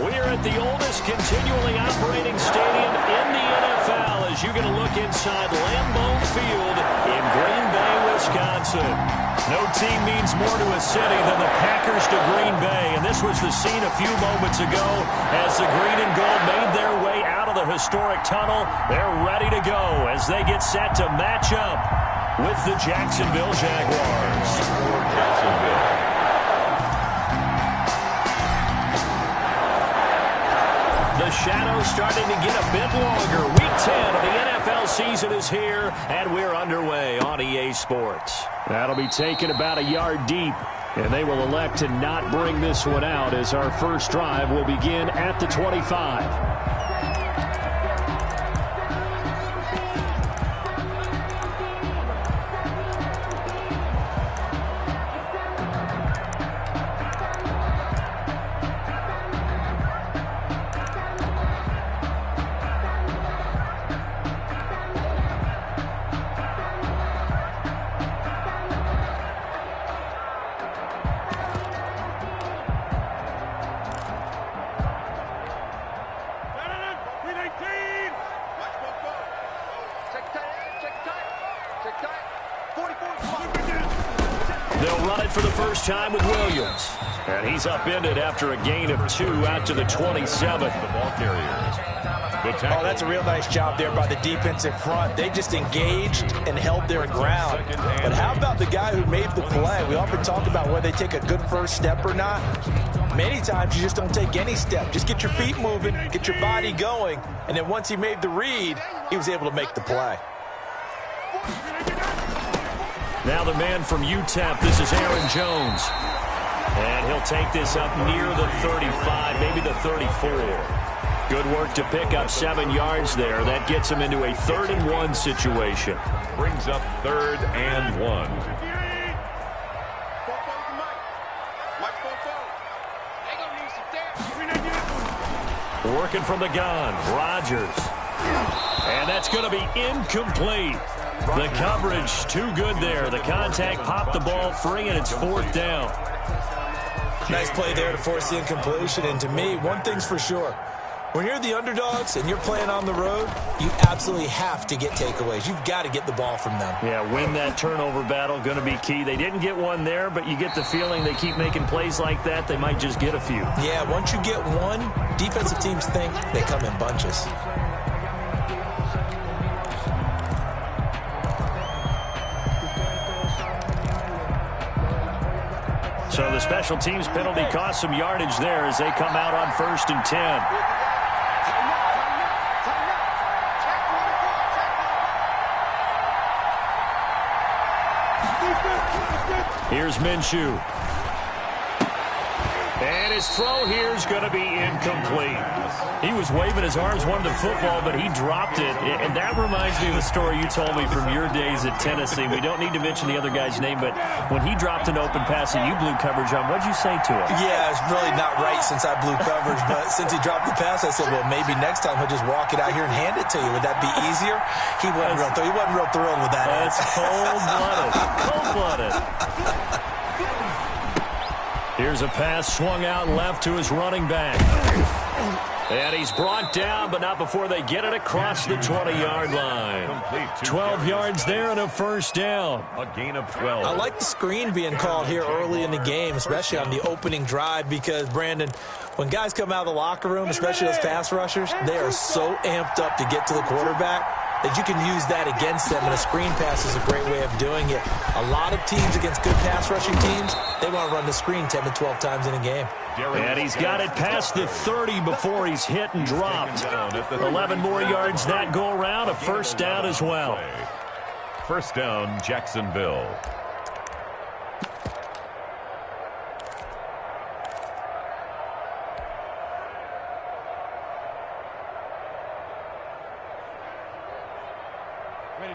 We're at the oldest continually operating stadium in the NFL as you get a look inside Lambeau Field in Green Bay, Wisconsin. No team means more to a city than the Packers to Green Bay, and this was the scene a few moments ago as the green and gold made their way out of the historic tunnel. They're ready to go as they get set to match up with the Jacksonville Jaguars. Jacksonville. The shadow's starting to get a bit longer. Week 10 of the NFL season is here, and we're underway on EA Sports. That'll be taken about a yard deep, and they will elect to not bring this one out as our first drive will begin at the 25. They'll run it for the first time with Williams. And he's upended after a gain of 2 out to the 27th. The ball carriers. Oh, that's a real nice job there by the defensive front. They just engaged and held their ground. But how about the guy who made the play? We often talk about whether they take a good first step or not. Many times you just don't take any step. Just get your feet moving, get your body going, and then once he made the read, he was able to make the play. Now the man from UTEP, this is Aaron Jones. And he'll take this up near the 35, maybe the 34. Good work to pick up 7 yards there. That gets him into a 3rd and 1 situation. Brings up 3rd and 1. Working from the gun, Rodgers. And that's going to be incomplete. The coverage too good there. The contact popped the ball free, and it's 4th down. Nice play there to force the incompletion. And to me, one thing's for sure. When you're the underdogs and you're playing on the road, you absolutely have to get takeaways. You've got to get the ball from them. Yeah, win that turnover battle, going to be key. They didn't get one there, but you get the feeling they keep making plays like that, they might just get a few. Yeah, once you get one, defensive teams think they come in bunches. So the special teams penalty cost some yardage there as they come out on 1st and 10. Here's Minshew. And his throw here is going to be incomplete. He was waving his arms, wanted the football, but he dropped it. And that reminds me of a story you told me from your days at Tennessee. We don't need to mention the other guy's name, but when he dropped an open pass and you blew coverage on, what'd you say to him? Yeah, it's really not right since I blew coverage, but since he dropped the pass, I said, well, maybe next time he'll just walk it out here and hand it to you. Would that be easier? He wasn't real thrilled with that. That's cold-blooded. Cold-blooded. Here's a pass swung out left to his running back. And he's brought down, but not before they get it across the 20-yard line. 12 yards there and a 1st down. A gain of 12. I like the screen being called here early in the game, especially on the opening drive, because, Brandon, when guys come out of the locker room, especially those pass rushers, they are so amped up to get to the quarterback that you can use that against them, and a screen pass is a great way of doing it. A lot of teams against good pass rushing teams, they want to run the screen 10 to 12 times in a game. And he's got it past the 30 before he's hit and dropped. 11 more yards that go around, a 1st down as well. 1st down, Jacksonville.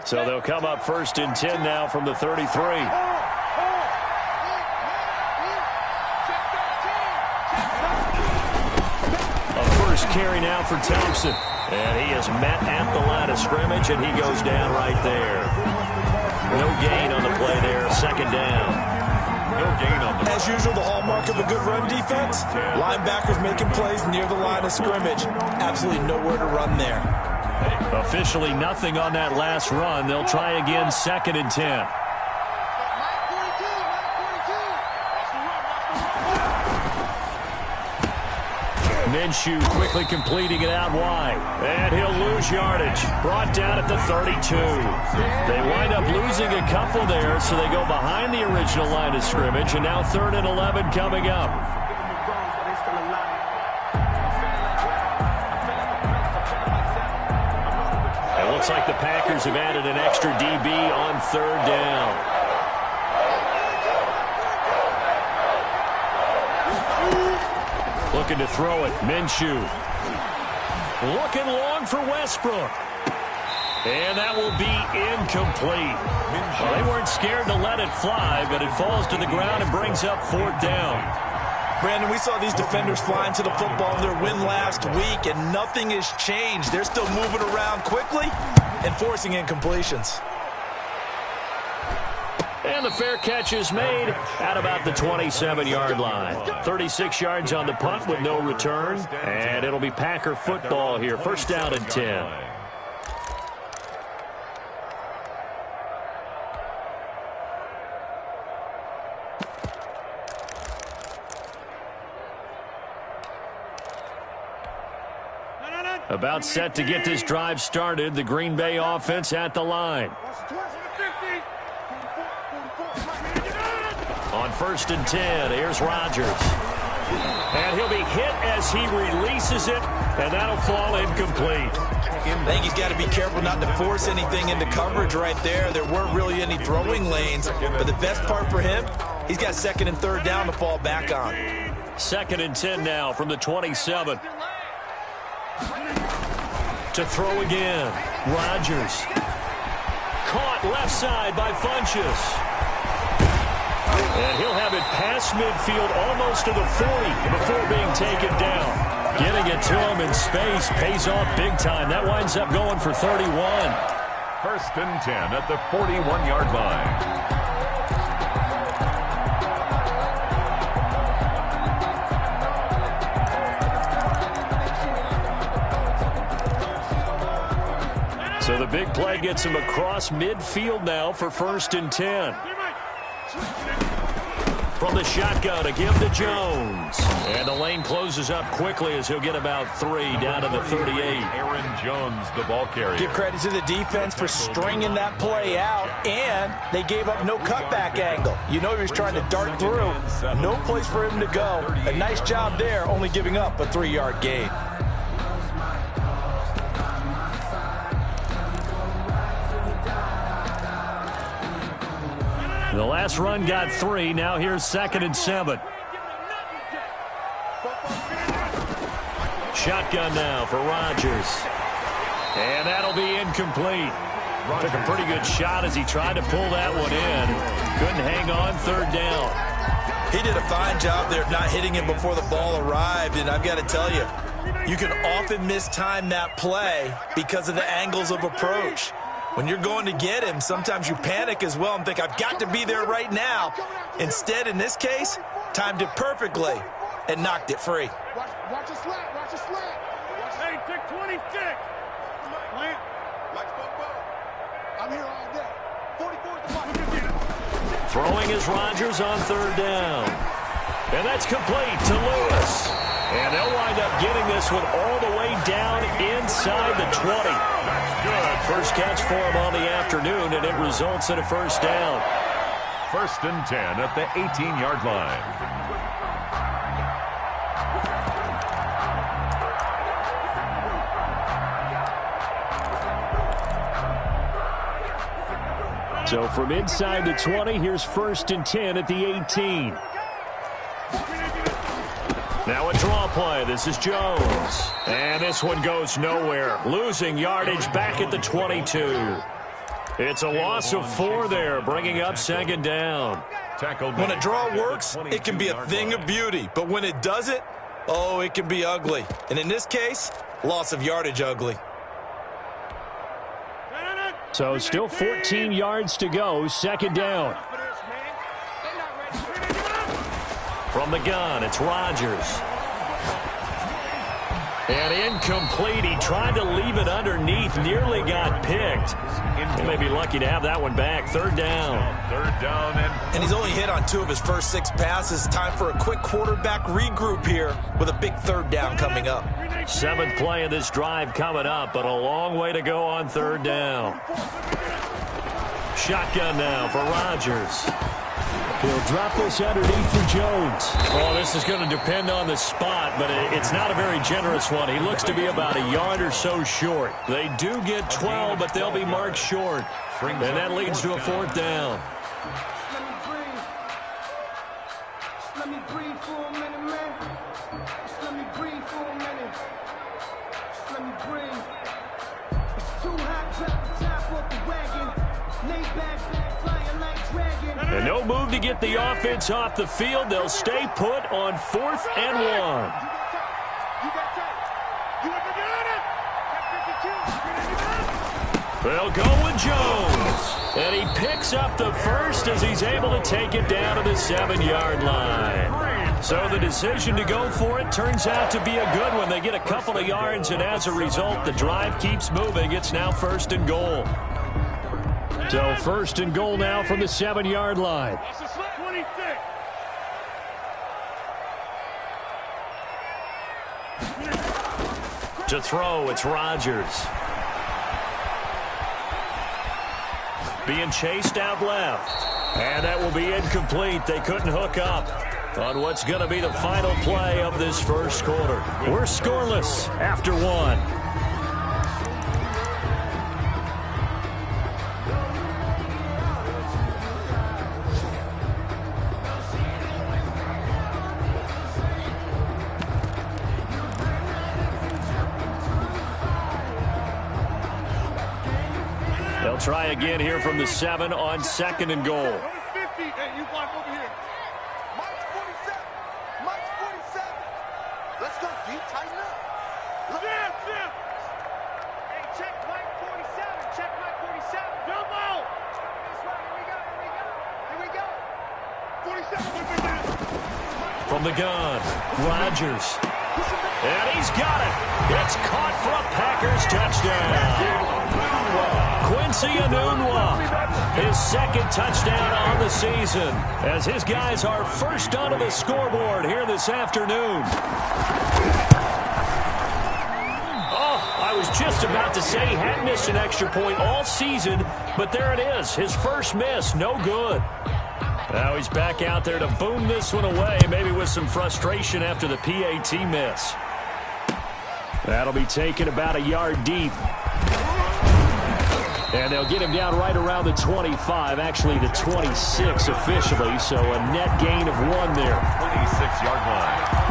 So they'll come up 1st and 10 now from the 33. A first carry now for Thompson. And he is met at the line of scrimmage, and he goes down right there. No gain on the play there, 2nd down. No gain on the As usual, the hallmark of a good run defense, linebackers making plays near the line of scrimmage. Absolutely nowhere to run there. Officially nothing on that last run. They'll try again, 2nd and 10. Minshew quickly completing it out wide. And he'll lose yardage. Brought down at the 32. They wind up losing a couple there, so they go behind the original line of scrimmage. And now 3rd and 11 coming up. It looks like the Packers have added an extra DB on 3rd down. Looking to throw it. Minshew. Looking long for Westbrook. And that will be incomplete. Well, they weren't scared to let it fly, but it falls to the ground and brings up 4th down. Brandon, we saw these defenders flying to the football in their win last week, and nothing has changed. They're still moving around quickly and forcing incompletions. And the fair catch is made at about the 27-yard line. 36 yards on the punt with no return. And it'll be Packer football here. 1st down and 10. About set to get this drive started. The Green Bay offense at the line. On 1st and 10, here's Rodgers. And he'll be hit as he releases it, and that'll fall incomplete. I think he's got to be careful not to force anything into coverage right there. There weren't really any throwing lanes, but the best part for him, he's got 2nd and 3rd down to fall back on. 2nd and 10 now from the 27. To throw again. Rodgers. Caught left side by Funchess. And he'll have it past midfield almost to the 40 before being taken down. Getting it to him in space pays off big time. That winds up going for 31. 1st and 10 at the 41-yard line. So the big play gets him across midfield now for 1st and 10. From the shotgun, a give to Jones. And the lane closes up quickly as he'll get about 3 down to the 38. Aaron Jones, the ball carrier. Give credit to the defense for stringing that play out, and they gave up no cutback angle. You know he was trying to dart through. No place for him to go. A nice job there, only giving up a 3-yard gain. The last run got 3. Now here's 2nd and 7. Shotgun now for Rodgers. And that'll be incomplete. Took a pretty good shot as he tried to pull that one in. Couldn't hang on. 3rd down. He did a fine job there of not hitting him before the ball arrived, and I've got to tell you, you can often mistime that play because of the angles of approach. When you're going to get him, sometimes you panic as well and think, I've got to be there right now. Instead, in this case, timed it perfectly and knocked it free. Watch your slant, watch your slant. Hey, pick 26. Plant. I'm here all day. 44 Throwing is Rodgers on 3rd down. And that's complete to Lewis. And they'll wind up getting this one all the way down inside the 20. That's good. First catch for him on the afternoon, and it results in a 1st down. 1st and 10 at the 18-yard line. So from inside the 20, here's 1st and 10 at the 18. Now a draw play. This is Jones. And this one goes nowhere. Losing yardage back at the 22. It's a loss of 4 there, bringing up 2nd down. When a draw works, it can be a thing of beauty. But when it doesn't, oh, it can be ugly. And in this case, loss of yardage ugly. So still 14 yards to go, 2nd down. From the gun, it's Rodgers. And incomplete. He tried to leave it underneath. Nearly got picked. He may be lucky to have that one back. Third down. Third down. And he's only hit on 2 of his first 6 passes. Time for a quick quarterback regroup here with a big third down coming up. 7th play of this drive coming up, but a long way to go on third down. Shotgun now for Rodgers. He'll drop this underneath for Jones. Oh, this is going to depend on the spot, but it's not a very generous one. He looks to be about a yard or so short. They do get 12, but they'll be marked short. And that leads to a 4th down. Let me breathe for a minute, man. Just let me breathe for a minute. Just let me breathe. It's too hot, drop the top off the wagon. Lay back, flying like dragon. And no move to get the offense off the field. They'll stay put on 4th and 1. You got time. You got 52. They'll go with Jones. And he picks up the first as he's able to take it down to the 7-yard line. So the decision to go for it turns out to be a good one. They get a couple of yards, and as a result, the drive keeps moving. It's now 1st and goal. So 1st and goal now from the 7-yard line. To throw, it's Rodgers. Being chased out left. And that will be incomplete. They couldn't hook up on what's going to be the final play of this first quarter. We're scoreless after 1. They'll try again here from the 7 on 2nd and goal. Hey, you block over here. March 47. March 47. Let's go, D. Tighten up. Look. Jim. Hey, check Mike 47. Check Mike 47. Jump out. This way. Here we go. 47. From the gun, Rodgers. And he's got it. It's caught for a Packers touchdown. Quincy Enunwa, his 2nd touchdown on the season, as his guys are first onto the scoreboard here this afternoon. Oh, I was just about to say he hadn't missed an extra point all season, but there it is, his first miss, no good. Now he's back out there to boom this one away, maybe with some frustration after the PAT miss. That'll be taken about a yard deep. And they'll get him down right around the 25, actually the 26 officially, so a net gain of 1 there. 26-yard line.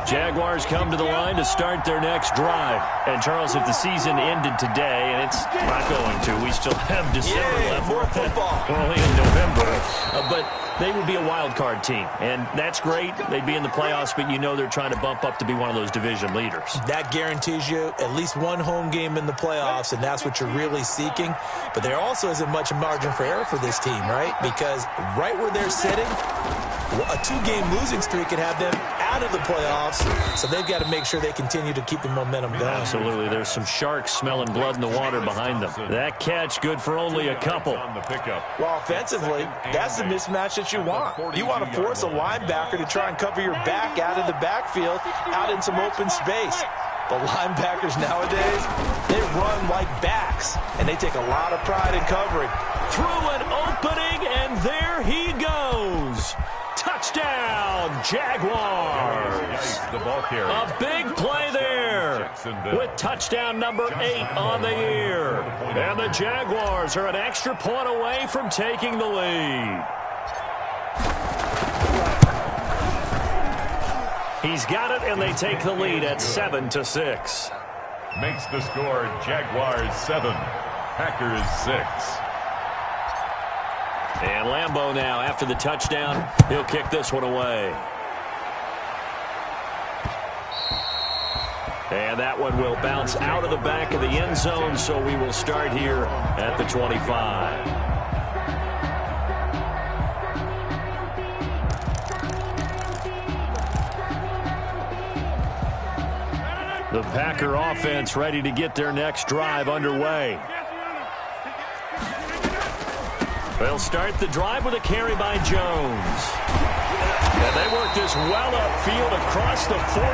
Jaguars come to the line to start their next drive. And, Charles, if the season ended today, and it's not going to, we still have December left. More football. We're only in November. But they would be a wild card team, and that's great. They'd be in the playoffs, but you know they're trying to bump up to be one of those division leaders. That guarantees you at least 1 home game in the playoffs, and that's what you're really seeking. But there also isn't much margin for error for this team, right? Because right where they're sitting, a 2-game losing streak could have them out of the playoffs, so they've got to make sure they continue to keep the momentum going. Absolutely. There's some sharks smelling blood in the water behind them. That catch good for only a couple. Well, offensively, that's the mismatch that you want. You want to force a linebacker to try and cover your back out of the backfield, out in some open space. The linebackers nowadays, they run like backs, and they take a lot of pride in covering. Through an opening, and there he goes. Touchdown, Jaguars. The ball carrier. A big play there with touchdown number 8 on the year. And the Jaguars are an extra point away from taking the lead. He's got it, and they take the lead at 7-6. Makes the score Jaguars 7, Packers 6. And Lambeau now, after the touchdown, he'll kick this one away. And that one will bounce out of the back of the end zone, so we will start here at the 25. The Packer offense ready to get their next drive underway. They'll start the drive with a carry by Jones. And they work this well upfield across the 45.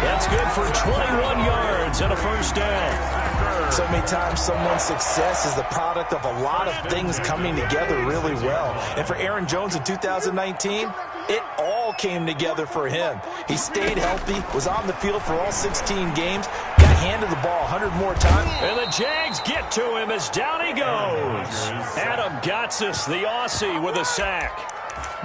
That's good for 21 yards and a first down. So many times someone's success is the product of a lot of things coming together really well. And for Aaron Jones in 2019, it all came together for him. He stayed healthy, was on the field for all 16 games, got handed the ball 100 more times. And the Jags get to him as down he goes. Adam Gotsis, the Aussie, with a sack.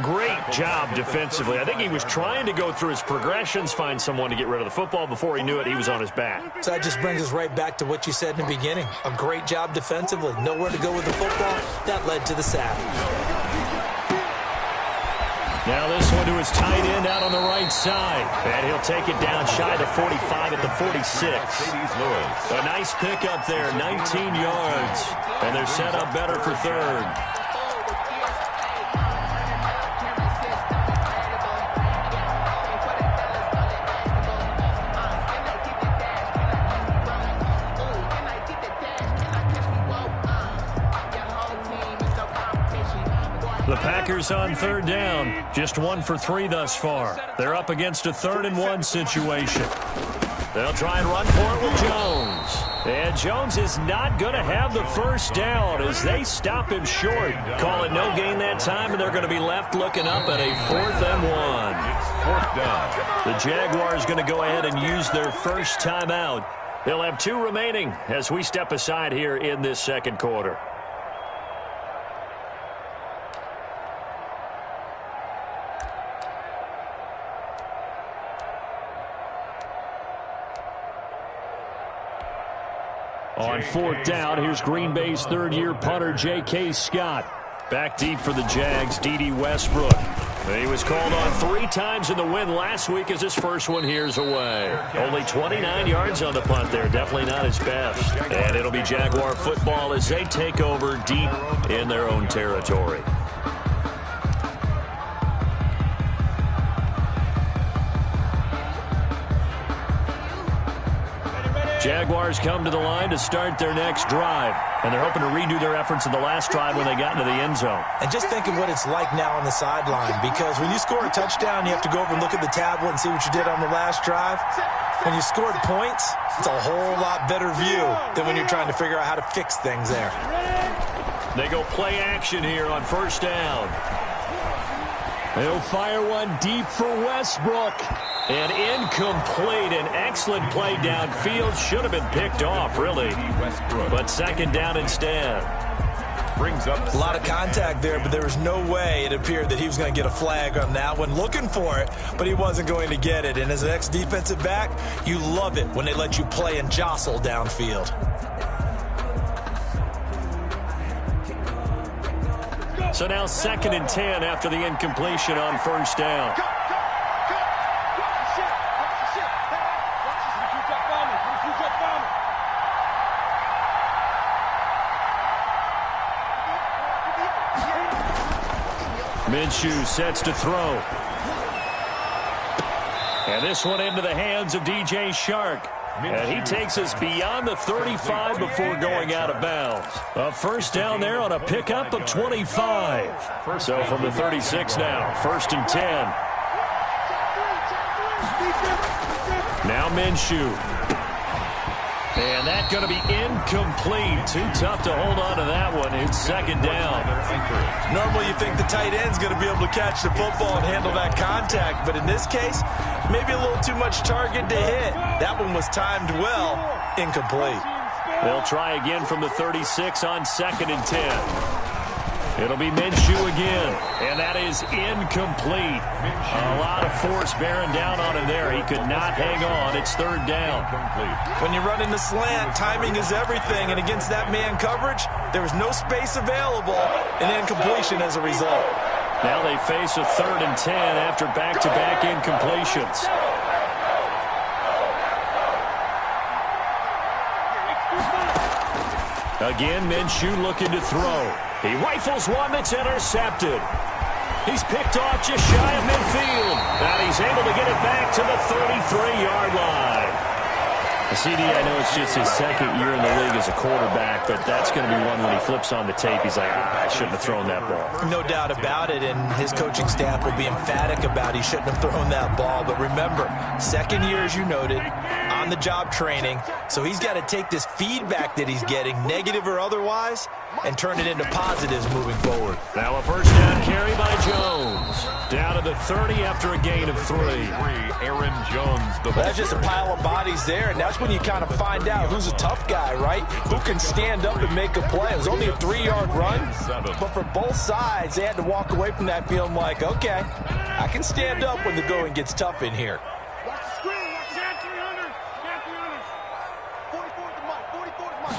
Great job defensively. I think he was trying to go through his progressions, find someone to get rid of the football. Before he knew it, he was on his back. So that just brings us right back to what you said in the beginning. A great job defensively. Nowhere to go with the football. That led to the sack. Now this one to his tight end out on the right side. And he'll take it down shy to 45 at the 46. A nice pickup there, 19 yards. And they're set up better for third. The Packers on third down, just 1 for 3 thus far. They're up against a 3rd and 1 situation. They'll try and run for it with Jones. And Jones is not going to have the first down as they stop him short. Call it no gain that time, and they're going to be left looking up at a 4th and 1. 4th down. The Jaguars going to go ahead and use their first timeout. They'll have 2 remaining as we step aside here in this second quarter. On 4th down, here's Green Bay's 3rd-year punter, J.K. Scott. Back deep for the Jags, D.D. Westbrook. He was called on 3 times in the win last week as his first one here's away. Only 29 yards on the punt there. Definitely not his best. And it'll be Jaguar football as they take over deep in their own territory. Jaguars come to the line to start their next drive, and they're hoping to redo their efforts in the last drive when they got into the end zone. And just think of what it's like now on the sideline, because when you score a touchdown, you have to go over and look at the tablet and see what you did on the last drive. When you scored points, it's a whole lot better view than when you're trying to figure out how to fix things there. They go play action here on 1st down. They'll fire one deep for Westbrook. And incomplete. An excellent play downfield. Should have been picked off, really. But 2nd down instead. Brings up a lot of contact there, but there was no way it appeared that he was going to get a flag on that one. Looking for it, but he wasn't going to get it. And as an ex-defensive back, you love it when they let you play and jostle downfield. So now 2nd and 10 after the incompletion on 1st down. Minshew sets to throw. And this one into the hands of D.J. Shark. And he takes us beyond the 35 before going out of bounds. A 1st down there on a pickup of 25. So from the 36 now, 1st and 10. Now Minshew. And that's going to be incomplete. Too tough to hold on to that one. It's 2nd down. Normally you think the tight end's going to be able to catch the football and handle that contact. But in this case, maybe a little too much target to hit. That one was timed well. Incomplete. They'll try again from the 36 on 2nd and 10. It'll be Minshew again, and that is incomplete. A lot of force bearing down on him there. He could not hang on. It's 3rd down. When you run in the slant, timing is everything, and against that man coverage, there was no space available, and incompletion as a result. Now they face a 3rd and 10 after back-to-back incompletions. Again, Minshew looking to throw. He rifles one that's intercepted. He's picked off just shy of midfield. And he's able to get it back to the 33-yard line. CD, I know it's just his second year in the league as a quarterback, but that's going to be one when he flips on the tape. He's like, I shouldn't have thrown that ball. No doubt about it, and his coaching staff will be emphatic about he shouldn't have thrown that ball. But remember, second year, as you noted, on-the-job training, so he's got to take this feedback that he's getting, negative or otherwise, and turn it into positives moving forward. Now a first down carry by Jones. Down to the 30 after a gain of 3. Aaron Jones. That's just a pile of bodies there, and that's when you kind of find out who's a tough guy, right? Who can stand up and make a play. It was only a 3-yard run, but for both sides, they had to walk away from that feeling like, okay, I can stand up when the going gets tough in here. Watch the screen. Watch the 300. 44 to Mike. 44 to Mike.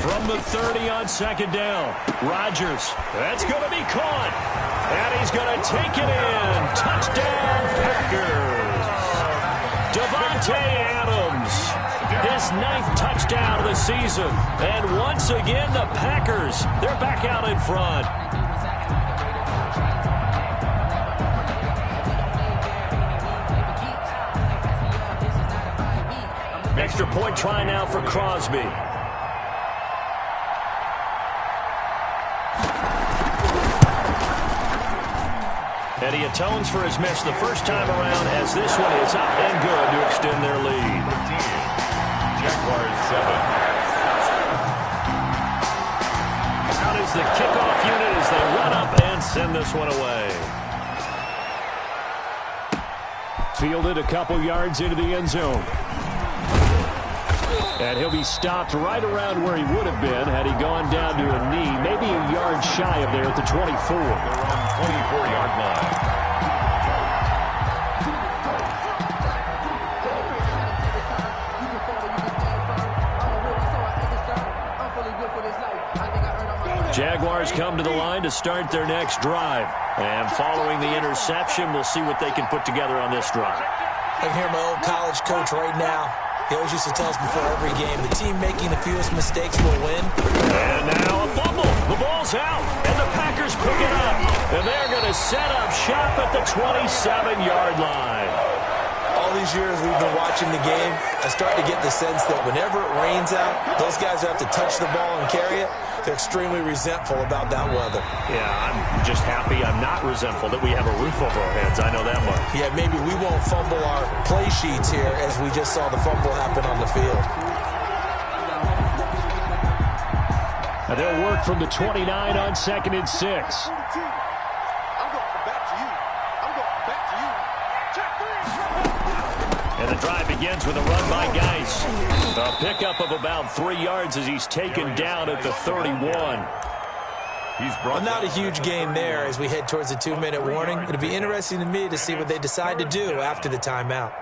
From the 30 on second down, Rodgers. That's going to be caught. And he's going to take it in. Touchdown, Packers. Devontae Adams. His 9th touchdown of the season. And once again, the Packers, they're back out in front. Extra point try now for Crosby. And he atones for his miss the first time around as this one is up and good to extend their lead. Jaguars 7. Out is the kickoff unit as they run up and send this one away. Fielded a couple yards into the end zone. And he'll be stopped right around where he would have been had he gone down to a knee, maybe a yard shy of there at the 24. They're on 24-yard line. Jaguars come to the line to start their next drive. And following the interception, we'll see what they can put together on this drive. I can hear my old college coach right now. He always used to tell us before every game, the team making the fewest mistakes will win. And now a fumble. The ball's out, and the Packers pick it up. And they're going to set up shop at the 27-yard line. All these years we've been watching the game, I start to get the sense that whenever it rains out, those guys who have to touch the ball and carry it, they're extremely resentful about that weather. Yeah, I'm just happy I'm not resentful that we have a roof over our heads. I know that much. Yeah, maybe we won't fumble our play sheets here as we just saw the fumble happen on the field. Now they'll work from the 29 on 2nd and 6. I'm going back to you. I'm going back to you. Check 3. And the drive begins with a run by Geis. A pickup of about 3 yards as he's taken down at the 31. Well, not a huge gain there as we head towards the 2-minute warning. It'll be interesting to me to see what they decide to do after the timeout.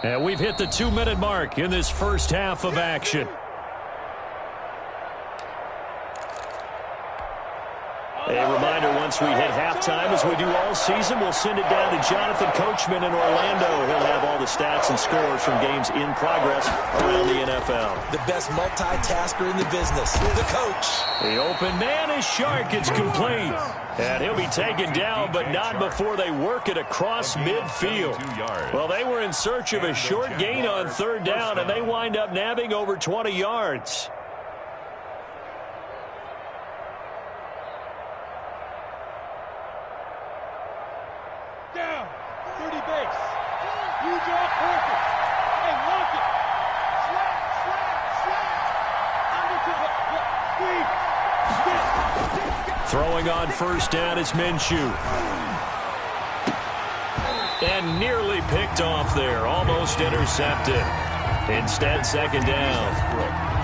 And we've hit the 2-minute mark in this first half of action. A reminder, once we hit halftime, as we do all season, we'll send it down to Jonathan Coachman in Orlando. He'll have all the stats and scores from games in progress around the NFL. The best multitasker in the business, the coach. The open man is Shark. It's complete. And he'll be taken down, but not before they work it across midfield. Well, they were in search of a short gain on 3rd down, and they wind up nabbing over 20 yards. Down. 30 base. You draw perfect. And lock it. Slap. Throwing on 1st down is Minshew. And nearly picked off there. Almost intercepted. Instead, 2nd down.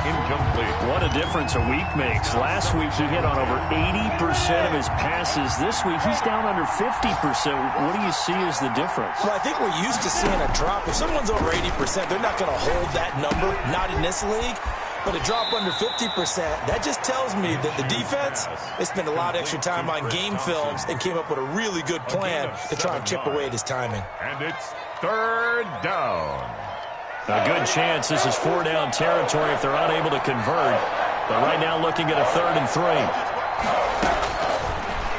Incomplete. What a difference a week makes. Last week, he hit on over 80% of his passes. This week, he's down under 50%. What do you see as the difference? Well, I think we're used to seeing a drop. If someone's over 80%, they're not going to hold that number, not in this league. But a drop under 50%, that just tells me that the defense, they spent a lot of extra time on game films and came up with a really good plan to try and chip away at his timing. And it's third down. A good chance this is 4-down territory if they're unable to convert. But right now looking at a 3rd and 3.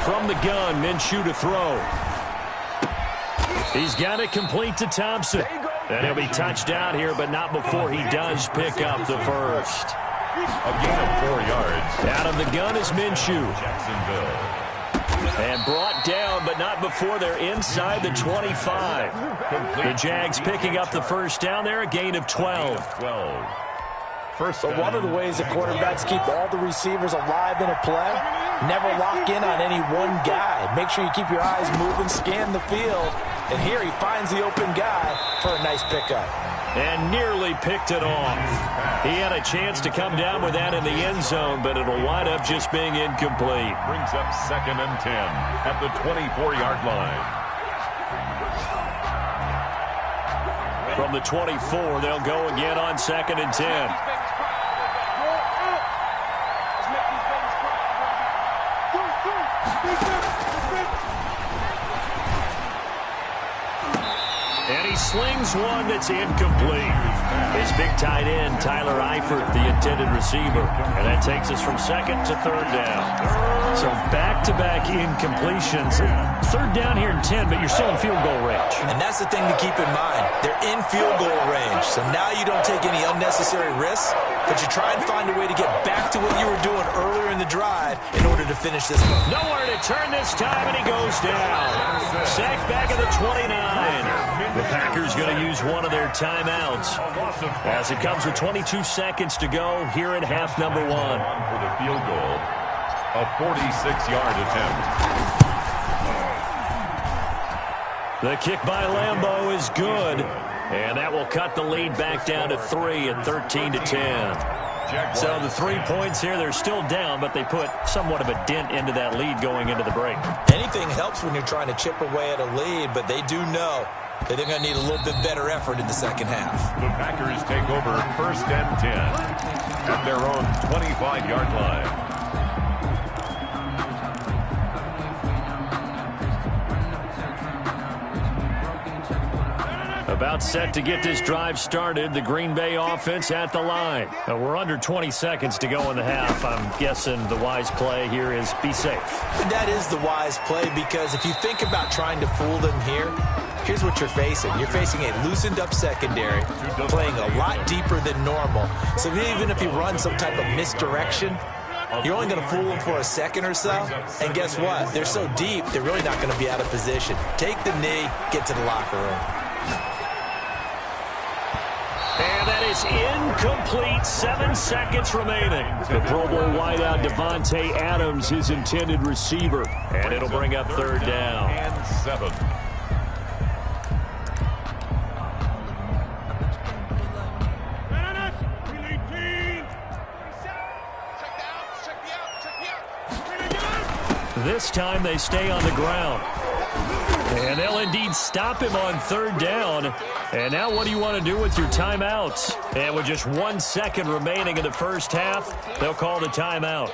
From the gun, Minshew to throw. He's got it complete to Thompson. And he'll be touched out here, but not before he does pick up the first. A gain of 4 yards. Out of the gun is Minshew. Jacksonville. And brought down, but not before they're inside the 25. The Jags picking up the first down there, a gain of 12. But one of the ways that quarterbacks keep all the receivers alive in a play, never lock in on any one guy. Make sure you keep your eyes moving, scan the field. And here he finds the open guy for a nice pickup. And nearly picked it off. He had a chance to come down with that in the end zone, but it'll wind up just being incomplete. Brings up 2nd and 10 at the 24-yard line. From the 24, they'll go again on 2nd and 10. And he slings one that's incomplete. His big tight end, Tyler Eifert, the intended receiver. And that takes us from 2nd to 3rd down. So back-to-back incompletions. 3rd down here and 10, but you're still in field goal range. And that's the thing to keep in mind. They're in field goal range. So now you don't take any unnecessary risks, but you try and find a way to get back to what you were doing earlier in the drive in order to finish this one. Nowhere to turn this time, and he goes down. Sacked back at the 29. The Packers going to use one of their timeouts as it comes with 22 seconds to go here in half number 1. For the field goal, a 46-yard attempt. The kick by Lambeau is good, and that will cut the lead back down to 3 at 13-10. So the 3 points here, they're still down, but they put somewhat of a dent into that lead going into the break. Anything helps when you're trying to chip away at a lead, but they do know that they're going to need a little bit better effort in the second half. The Packers take over 1st and 10 at their own 25-yard line. About set to get this drive started, the Green Bay offense at the line. We're under 20 seconds to go in the half. I'm guessing the wise play here is be safe. That is the wise play, because if you think about trying to fool them here, here's what you're facing. You're facing a loosened up secondary, playing a lot deeper than normal. So even if you run some type of misdirection, you're only going to fool them for a second or so. And guess what? They're so deep, they're really not going to be out of position. Take the knee, get to the locker room. And that is incomplete. 7 seconds remaining. The Pro Bowl wideout Devontae Adams, his intended receiver. And it'll bring up 3rd down. And 7. This time they stay on the ground. And they'll indeed stop him on 3rd down. And now what do you want to do with your timeouts? And with just 1 second remaining in the first half, they'll call the timeout.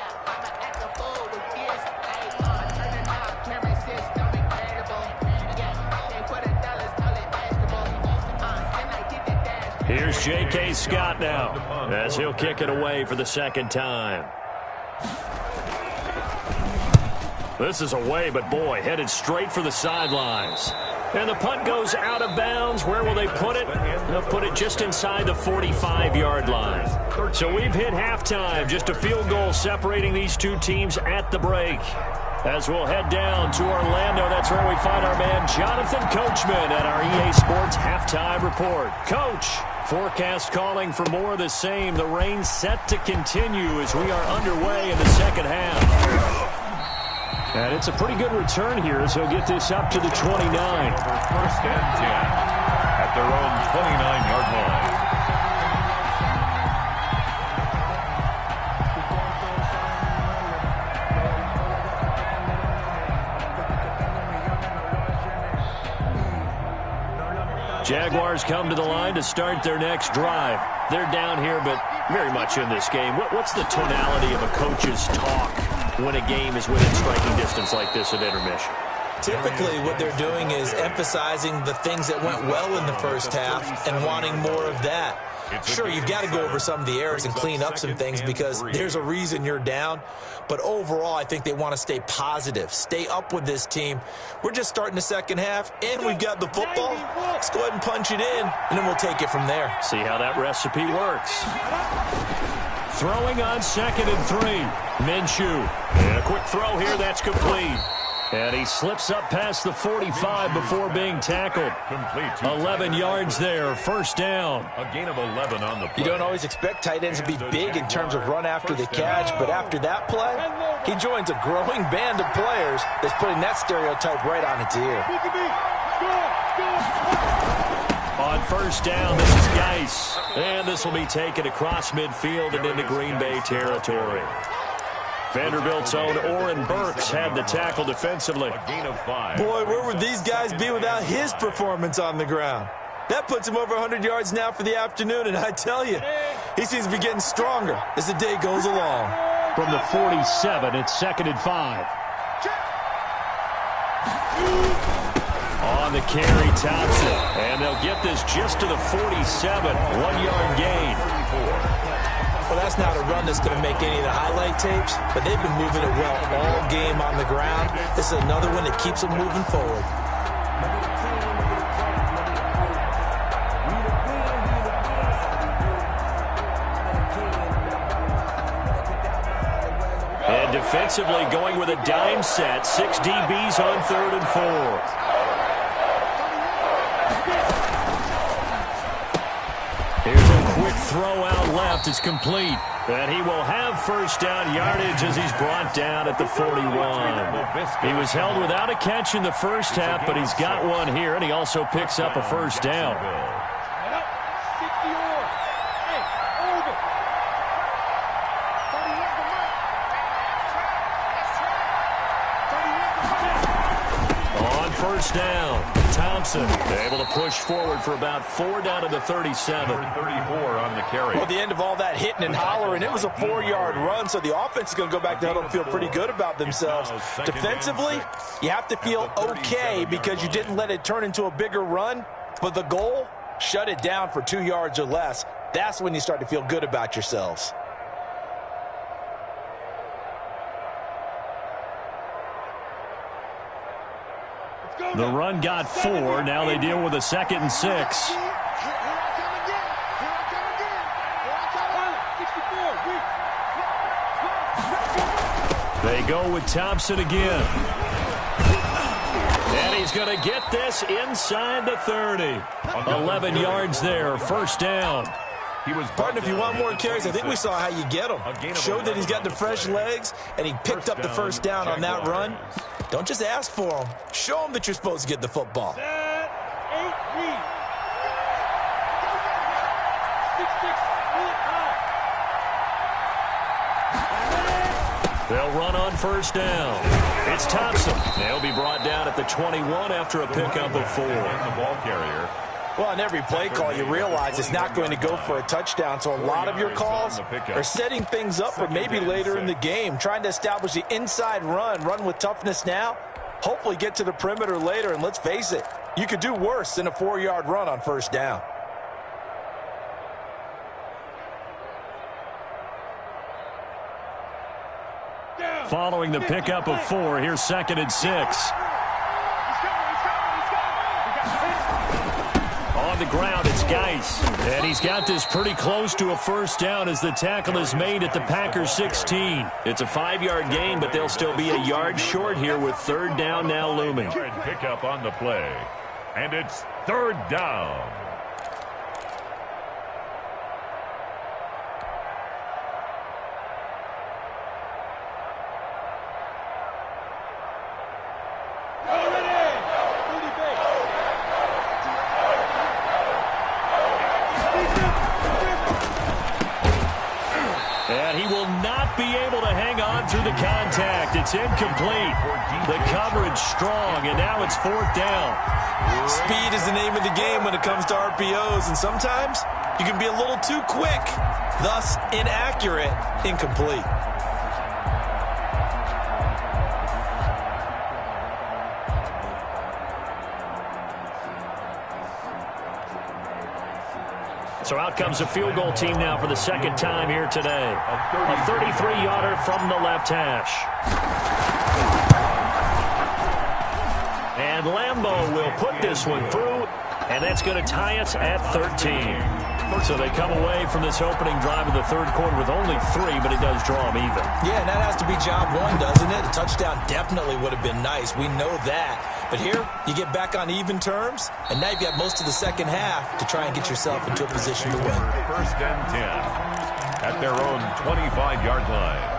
Here's J.K. Scott now as he'll kick it away for the 2nd time. This is away, but boy, headed straight for the sidelines. And the punt goes out of bounds. Where will they put it? They'll put it just inside the 45-yard line. So we've hit halftime. Just a field goal separating these two teams at the break. As we'll head down to Orlando, that's where we find our man Jonathan Coachman at our EA Sports Halftime Report. Coach, forecast calling for more of the same. The rain set to continue as we are underway in the second half. And it's a pretty good return here as he'll get this up to the 29. 1st and 10 at their own 29-yard line. Jaguars come to the line to start their next drive. They're down here, but very much in this game. What's the tonality of a coach's talk when a game is within striking distance like this at intermission? Typically, what they're doing is emphasizing the things that went well in the first half and wanting more of that. Sure, you've got to go over some of the errors and clean up some things because there's a reason you're down. But overall, I think they want to stay positive, stay up with this team. We're just starting the second half, and we've got the football. Let's go ahead and punch it in, and then we'll take it from there. See how that recipe works. Throwing on 2nd and 3. Minshew. And a quick throw here. That's complete. And he slips up past the 45 before being tackled. 11 yards there, first down. A gain of 11 on the play. You don't always expect tight ends to be big in terms of run after the catch, but after that play, he joins a growing band of players that's putting that stereotype right on its ear. On first down, this is Geis. And this will be taken across midfield and into Green Bay territory. Vanderbilt's own Oren Burks had the tackle defensively. A gain of 5. Boy, where would these guys be without his performance on the ground? That puts him over 100 yards now for the afternoon, and I tell you, he seems to be getting stronger as the day goes along. From the 47, it's 2nd and 5. On the carry, Thompson. And they'll get this just to the 47. 1-yard gain. Well, that's not a run that's going to make any of the highlight tapes, but they've been moving it well all game on the ground. This is another one that keeps them moving forward. And defensively going with a dime set. 6 DBs on 3rd and 4. Here's a quick throw out left. It's complete. And he will have first down yardage as he's brought down at the 41. He was held without a catch in the first half, but he's got one here, and he also picks up a first down. On first down, Thompson able to push forward for about 4 down to the 37. 34 on the carry. Well, at the end of all that hitting and hollering, it was a 4-yard run, so the offense is going to go back to huddle and feel pretty good about themselves. Defensively, you have to feel okay because you didn't let it turn into a bigger run, but the goal, shut it down for 2 yards or less. That's when you start to feel good about yourselves. The run got 4. Now they deal with a 2nd and 6. They go with Thompson again. And he's going to get this inside the 30. 11 yards there, first down. Partner, if you want more carries, I think we saw how you get them. Showed that he's got the fresh legs, and he picked up the first down on that run. Don't just ask for them. Show them that you're supposed to get the football. They'll run on first down. It's Thompson. They'll be brought down at the 21 after a pickup of 4. The ball carrier. Well, on every play call, you realize it's not going to go for a touchdown, so a lot of your calls are setting things up for maybe later in the game, trying to establish the inside run with toughness now, hopefully get to the perimeter later, and let's face it, you could do worse than a 4-yard run on first down. Following the pickup of 4, here's 2nd and 6. On the ground, it's Geis. And he's got this pretty close to a first down as the tackle is made at the Packers 16. It's a 5-yard gain, but they'll still be a yard short here with 3rd down now looming. Pickup on the play. And it's 3rd down. And he will not be able to hang on through the contact. It's incomplete. The coverage strong, and now it's 4th down. Speed is the name of the game when it comes to RPOs, and sometimes You can be a little too quick, thus inaccurate, incomplete. So out comes a field goal team now for the second time here today. A 33-yarder from the left hash. And Lambeau will put this one through, and that's going to tie us at 13. So they come away from this opening drive of the third quarter with only 3, but it does draw them even. Yeah, and that has to be job one, doesn't it? A touchdown definitely would have been nice. We know that. But here, you get back on even terms, and now you've got most of the second half to try and get yourself into a position to win. First and 10 at their own 25-yard line.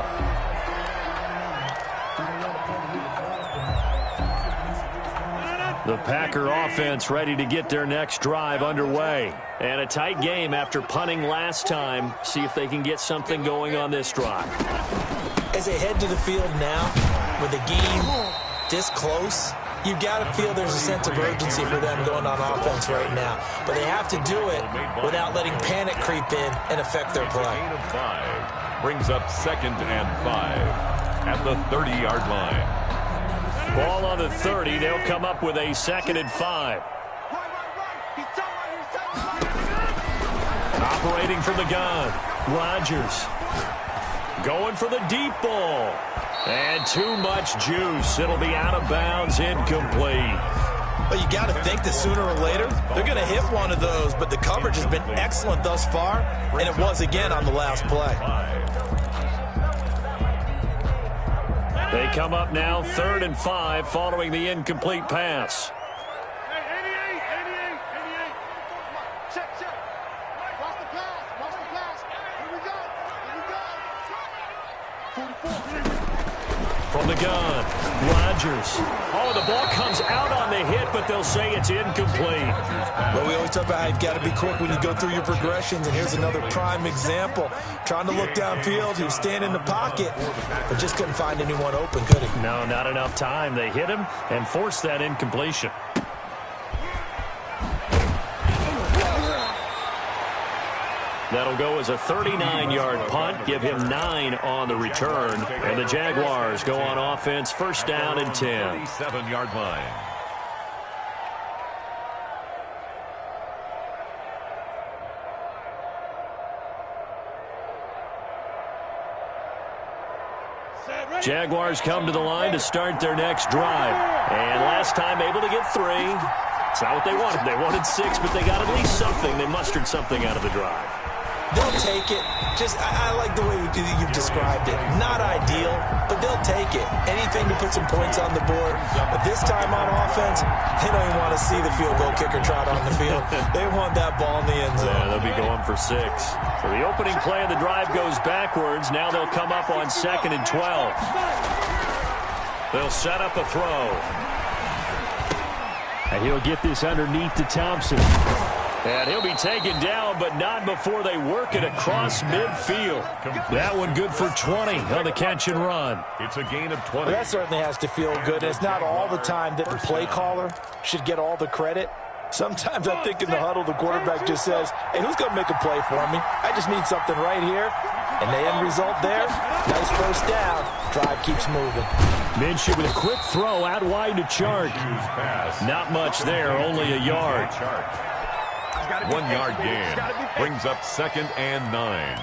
The Packer offense ready to get their next drive underway. And a tight game after punting last time. See if they can get something going on this drive. As they head to the field now, with the game this close, you've got to feel there's a sense of urgency for them going on offense right now. But they have to do it without letting panic creep in and affect their play. Gain of 5 brings up second and 5 at the 30-yard line. Ball on the 30. They'll come up with a second and 5. Operating from the gun, Rodgers. Going for the deep ball. And too much juice. It'll be out of bounds, incomplete. But you got to think that sooner or later, they're going to hit one of those. But the coverage has been excellent thus far, and it was again on the last play. They come up now, 3rd and 5, following the incomplete pass. Hey, 88. Check. Watch the pass. Here we go. 44. From the gun, Rodgers. Oh, the ball comes out on the hit, but they'll say it's incomplete. Well, we always talk about how you've got to be quick when you go through your progressions, and here's another prime example. Trying to look downfield, he was standing in the pocket, but just couldn't find anyone open, could he? No, not enough time. They hit him and forced that incompletion. That'll go as a 39-yard punt, give him 9 on the return. And the Jaguars go on offense, first down and 10. 37-yard line. Jaguars come to the line to start their next drive. And last time able to get 3. It's not what they wanted. They wanted 6, but they got at least something. They mustered something out of the drive. They'll take it. I like the way you've described it. Not ideal, but they'll take it. Anything to put some points on the board. But this time on offense, they don't even want to see the field goal kicker trot on the field. They want that ball in the end zone. Yeah, they'll be going for 6. So the opening play of the drive goes backwards. Now they'll come up on 2nd and 12. They'll set up a throw. And he'll get this underneath to Thompson. And he'll be taken down, but not before they work it across midfield. That one good for 20 on the catch and run. It's a gain of 20. Well, that certainly has to feel good. It's not all the time that the play caller should get all the credit. Sometimes I think in the huddle, the quarterback just says, hey, who's going to make a play for me? I just need something right here. And the end result there, nice first down. Drive keeps moving. Minshew with a quick throw out wide to Chark. Not much there, only a yard. 1-yard gain brings up 2nd and 9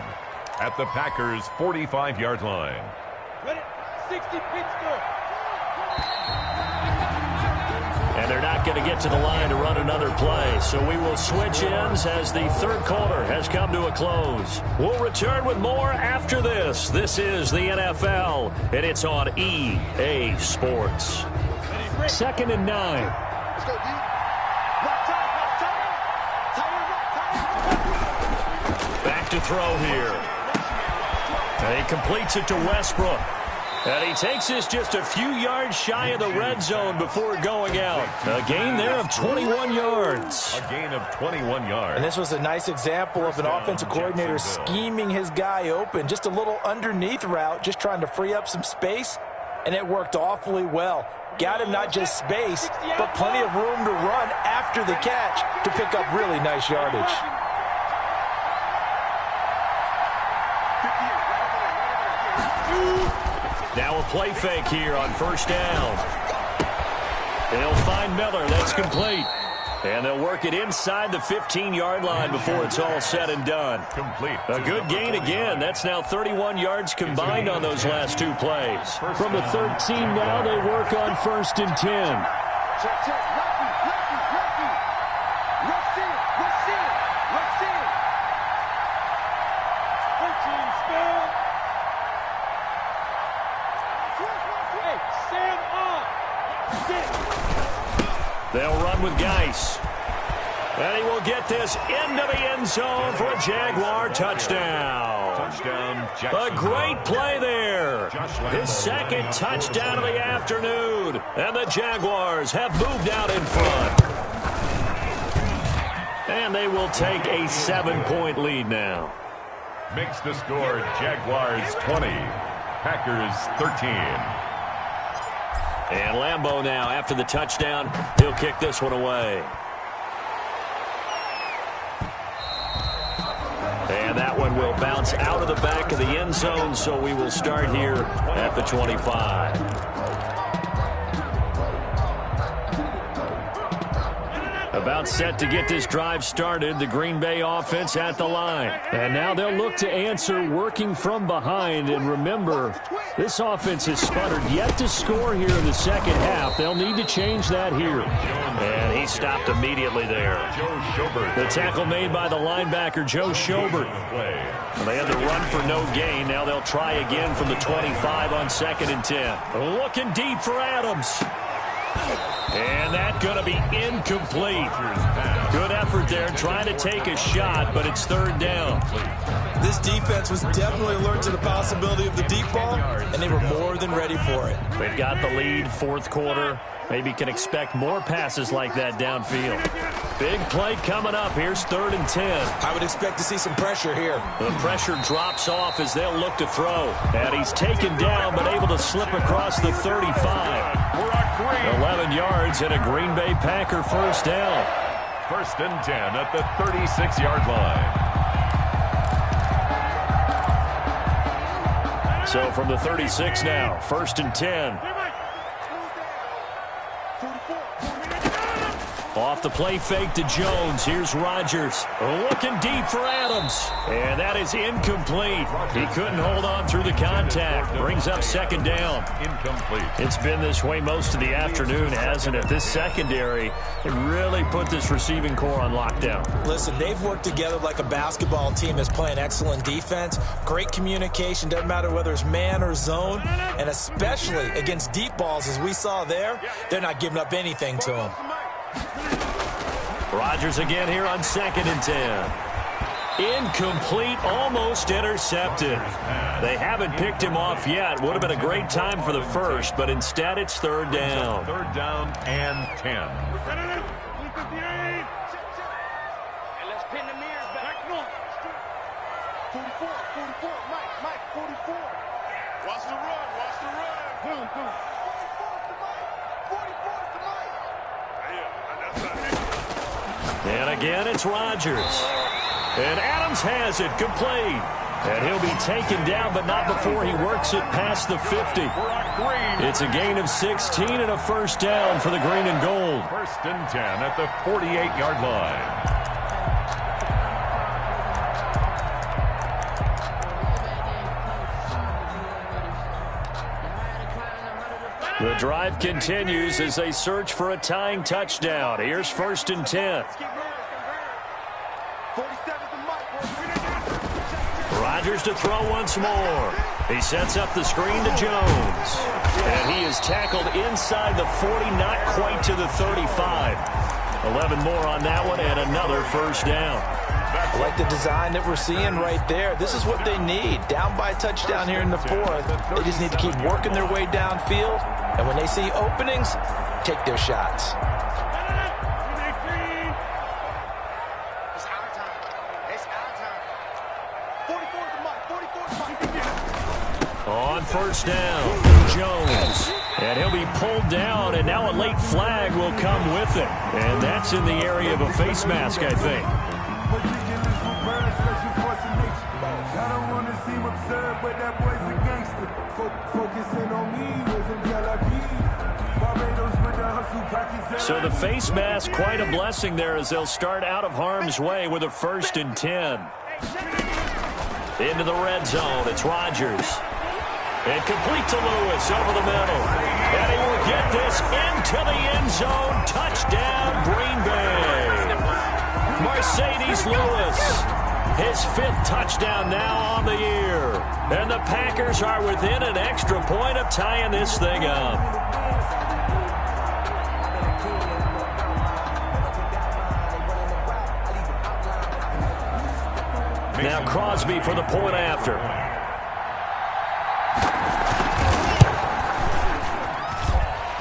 at the Packers' 45-yard line. Ready? 60 Pittsburgh. And they're not going to get to the line to run another play. So we will switch ends as the third quarter has come to a close. We'll return with more after this. This is the NFL, and it's on EA Sports. 2nd and 9. Let's go, D. Back to throw here. And he completes it to Westbrook. And he takes this just a few yards shy of the red zone before going out. A gain there of 21 yards. A gain of 21 yards. And this was a nice example of an offensive coordinator scheming his guy open. Just a little underneath route, just trying to free up some space. And it worked awfully well. Got him not just space, but plenty of room to run after the catch to pick up really nice yardage. Now a play fake here on first down. They'll find Miller. That's complete. And they'll work it inside the 15-yard line before it's all said and done. Complete. A good gain again. That's now 31 yards combined on those last two plays. From the 13 now, they work on 1st and 10. Check, check. Lefty. Let's see it. Spell. Hey, Sam up. They'll run with Geis. And he will get this into the end zone for a Jaguar touchdown. Touchdown, A great play there. His second touchdown of the afternoon. And the Jaguars have moved out in front. And they will take a 7-point lead now. Makes the score Jaguars 20, Packers 13. And Lambeau now, after the touchdown, he'll kick this one away. And that one will bounce out of the back of the end zone, so we will start here at the 25. About set to get this drive started, the Green Bay offense at the line. And now they'll look to answer working from behind. And remember, this offense has sputtered yet to score here in the second half. They'll need to change that here. And he stopped immediately there. The tackle made by the linebacker, Joe Schobert. They had to run for no gain. Now they'll try again from the 25 on 2nd and 10. Looking deep for Adams. And that's going to be incomplete. Good effort there, trying to take a shot, but it's 3rd down. This defense was definitely alert to the possibility of the deep ball, and they were more than ready for it. They've got the lead, 4th quarter. Maybe can expect more passes like that downfield. Big play coming up. Here's 3rd and 10. I would expect to see some pressure here. The pressure drops off as they'll look to throw. And he's taken down, but able to slip across the 35. 11 yards and a Green Bay Packer 1st down. 1st and 10 at the 36-yard line. So from the 36 now, 1st and 10. Off the play fake to Jones. Here's Rodgers. Looking deep for Adams. And that is incomplete. He couldn't hold on through the contact. Brings up 2nd down. Incomplete. It's been this way most of the afternoon, hasn't it? This secondary, it really put this receiving core on lockdown. Listen, they've worked together like a basketball team that's playing excellent defense. Great communication. Doesn't matter whether it's man or zone. And especially against deep balls, as we saw there, they're not giving up anything to them. Rodgers again here on 2nd and 10. Incomplete, almost intercepted. They haven't picked him off yet. Would have been a great time for the first, but instead it's 3rd down. 3rd down and 10. And let's pin the mirrors back. 44, Mike, 44. Watch the run. Boom. 44 to Mike. And again, it's Rodgers. And Adams has it, complete. And he'll be taken down, but not before he works it past the 50. It's a gain of 16 and a 1st down for the green and gold. 1st and 10 at the 48-yard line. The drive continues as they search for a tying touchdown. Here's 1st and 10. Rodgers to throw once more. He sets up the screen to Jones. And he is tackled inside the 40, not quite to the 35. 11 more on that one and another 1st down. I like the design that we're seeing right there. This is what they need. Down by a touchdown here in the 4th. They just need to keep working their way downfield. And when they see openings, take their shots. It's our time. 44 to Mike. On 1st down, Jones. And he'll be pulled down, and now a late flag will come with it. And that's in the area of a face mask, I think. I don't want to seem absurd, but that boy's a gangster. So the face mask, quite a blessing there as they'll start out of harm's way with a 1st and 10. Into the red zone, it's Rodgers. And complete to Lewis over the middle. And he will get this into the end zone. Touchdown, Green Bay. Mercedes Lewis, his 5th touchdown now on the year. And the Packers are within an extra point of tying this thing up. Now Crosby for the point after.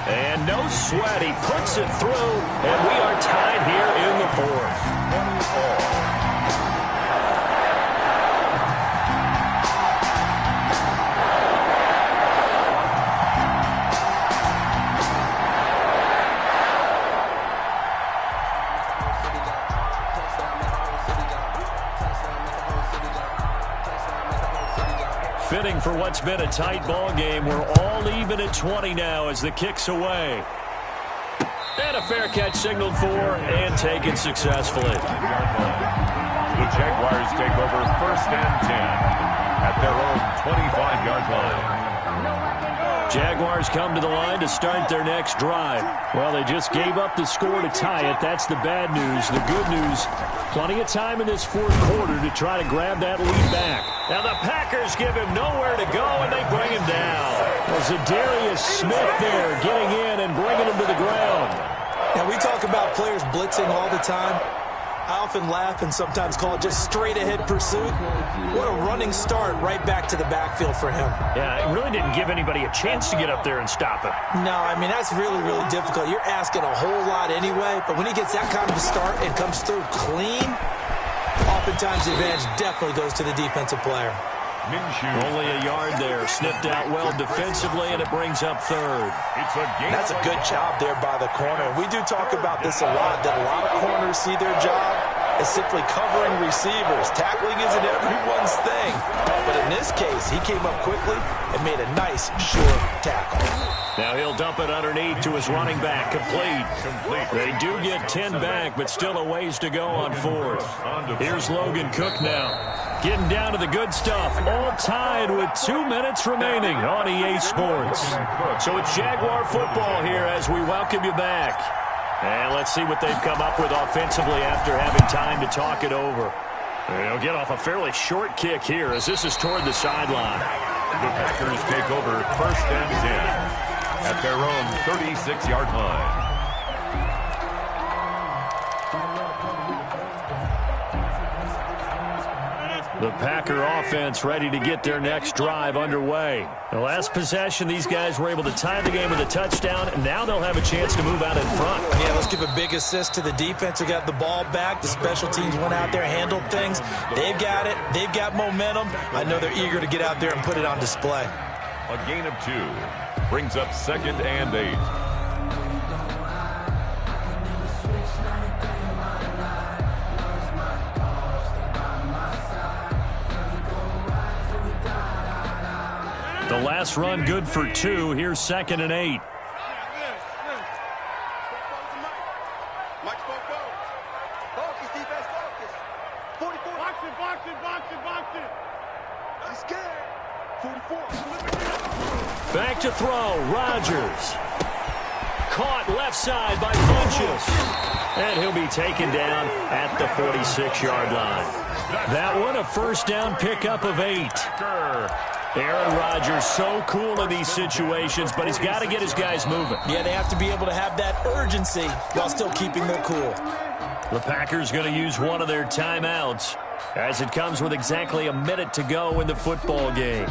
And no sweat, he puts it through, and we are tied here in the 4th. Fitting for what's been a tight ball game. We're all even at 20 now as the kick's away. And a fair catch signaled for and taken successfully. The Jaguars take over 1st and 10 at their own 25-yard line. Jaguars come to the line to start their next drive. Well, they just gave up the score to tie it. That's the bad news. The good news, plenty of time in this 4th quarter to try to grab that lead back. Now the Packers give him nowhere to go, and they bring him down. Zadarius Smith there getting in and bringing him to the ground. Now, we talk about players blitzing all the time. I often laugh and sometimes call it just straight-ahead pursuit. What a running start right back to the backfield for him. Yeah, it really didn't give anybody a chance to get up there and stop him. No, I mean, that's really, really difficult. You're asking a whole lot anyway, but when he gets that kind of a start and comes through clean, oftentimes the advantage definitely goes to the defensive player. Only a yard there. Sniffed out well defensively, and it brings up 3rd. That's a good job there by the corner. We do talk about this a lot, that a lot of corners see their job as simply covering receivers. Tackling isn't everyone's thing. But in this case, he came up quickly and made a nice, short tackle. Now he'll dump it underneath to his running back. Complete. They do get 10 back, but still a ways to go on 4th. Here's Logan Cook now. Getting down to the good stuff. All tied with 2 minutes remaining on EA Sports. So it's Jaguar football here as we welcome you back. And let's see what they've come up with offensively after having time to talk it over. They'll get off a fairly short kick here as this is toward the sideline. The Packers take over 1st and 10 at their own 36-yard line. The Packer offense ready to get their next drive underway. The last possession, these guys were able to tie the game with a touchdown, and now they'll have a chance to move out in front. Yeah, let's give a big assist to the defense who got the ball back. The special teams went out there, handled things. They've got it. They've got momentum. I know they're eager to get out there and put it on display. A gain of 2 brings up 2nd and 8. The last run good for 2. Here's 2nd and 8. Back to throw. Rodgers. Caught left side by Funchess. And he'll be taken down at the 46-yard line. That one a 1st down pickup of 8. Aaron Rodgers so cool in these situations, but he's got to get his guys moving. Yeah, they have to be able to have that urgency while still keeping their cool. The Packers going to use one of their timeouts as it comes with exactly a minute to go in the football game.